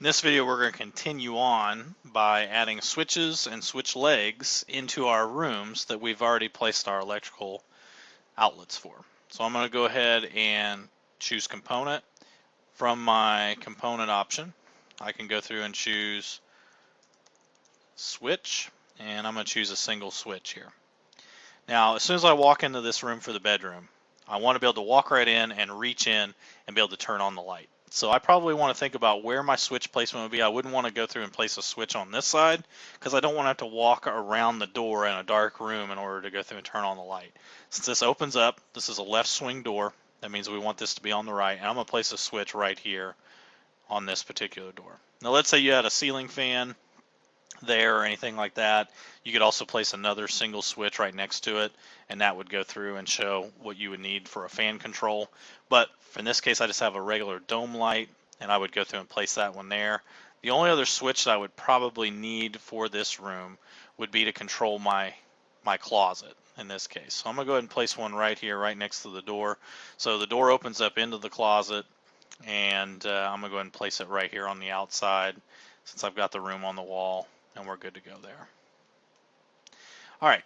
In this video, we're going to continue on by adding switches and switch legs into our rooms that we've already placed our electrical outlets for. So I'm going to go ahead and choose component. From my component option, I can go through and choose switch, and I'm going to choose a single switch here. Now, as soon as I walk into this room for the bedroom, I want to be able to walk right in and reach in and be able to turn on the light. So I probably want to think about where my switch placement would be. I wouldn't want to go through and place a switch on this side because I don't want to have to walk around the door in a dark room in order to go through and turn on the light. Since this opens up, this is a left swing door. That means we want this to be on the right, and I'm going to place a switch right here on this particular door. Now let's say you had a ceiling fan there or anything like that. You could also place another single switch right next to it, and that would go through and show what you would need for a fan control. But in this case, I just have a regular dome light, and I would go through and place that one there. The only other switch that I would probably need for this room would be to control my closet in this case. So I'm going to go ahead and place one right here, right next to the door. So the door opens up into the closet, and I'm going to go ahead and place it right here on the outside since I've got the room on the wall, and we're good to go there. All right,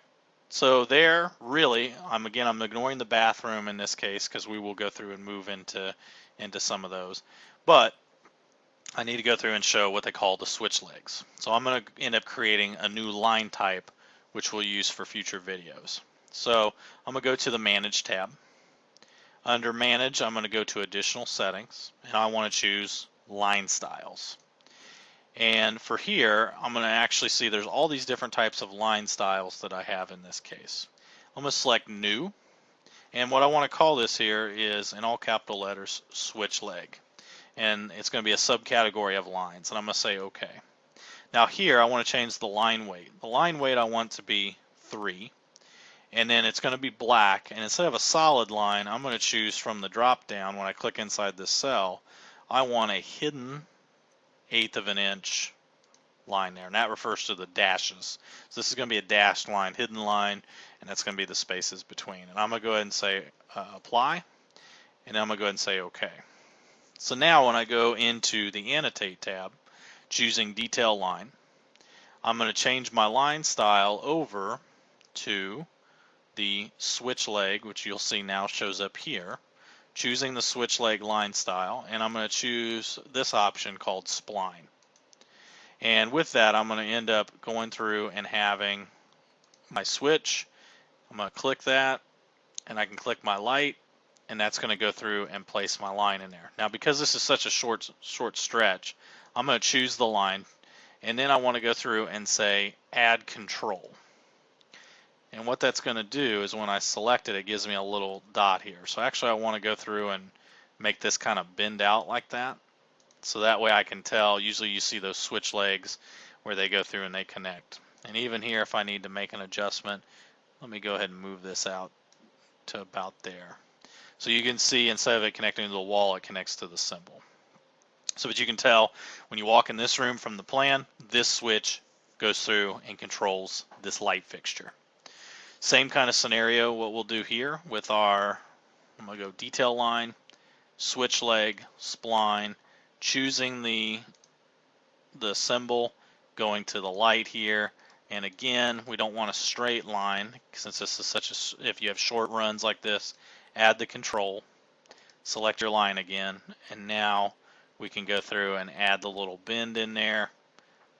so there, really, I'm ignoring the bathroom in this case because we will go through and move into some of those. But I need to go through and show what they call the switch legs. So I'm going to end up creating a new line type, which we'll use for future videos. So I'm going to go to the Manage tab. Under Manage, I'm going to go to Additional Settings, and I want to choose Line Styles. And for here, I'm going to actually see there's all these different types of line styles that I have in this case. I'm going to select New, and what I want to call this here is, in all capital letters, Switch Leg. And it's going to be a subcategory of lines, and I'm going to say OK. Now here, I want to change the line weight. The line weight I want to be 3, and then it's going to be black, and instead of a solid line, I'm going to choose from the drop down. When I click inside this cell, I want a hidden 1/8 of an inch line there, and that refers to the dashes. So this is going to be a dashed line, hidden line, and that's going to be the spaces between. And I'm going to go ahead and say apply, and then I'm going to go ahead and say OK. So now when I go into the Annotate tab, choosing Detail Line, I'm going to change my line style over to the switch leg, which you'll see now shows up here. Choosing the switch leg line style, and I'm going to choose this option called Spline. And with that, I'm going to end up going through and having my switch. I'm going to click that, and I can click my light, and that's going to go through and place my line in there. Now, because this is such a short stretch, I'm going to choose the line, and then I want to go through and say Add Control. And what that's going to do is when I select it, it gives me a little dot here. So actually I want to go through and make this kind of bend out like that. So that way I can tell, usually you see those switch legs where they go through and they connect. And even here, if I need to make an adjustment, let me go ahead and move this out to about there. So you can see instead of it connecting to the wall, it connects to the symbol. So but you can tell when you walk in this room from the plan, this switch goes through and controls this light fixture. Same kind of scenario, what we'll do here with our, I'm going to go Detail Line, Switch Leg, Spline, choosing the symbol, going to the light here, and again, we don't want a straight line, since this is such a, if you have short runs like this, add the control, select your line again, and now we can go through and add the little bend in there,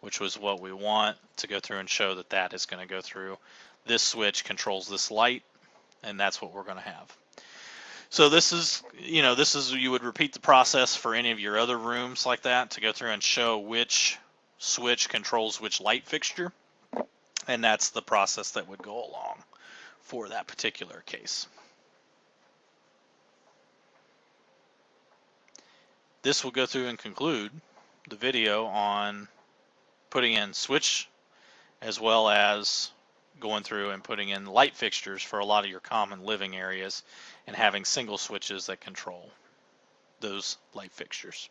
which was what we want to go through and show that that is going to go through. This switch controls this light, and that's what we're going to have. So this is, you would repeat the process for any of your other rooms like that to go through and show which switch controls which light fixture, and that's the process that would go along for that particular case. This will go through and conclude the video on putting in switch as well as going through and putting in light fixtures for a lot of your common living areas and having single switches that control those light fixtures.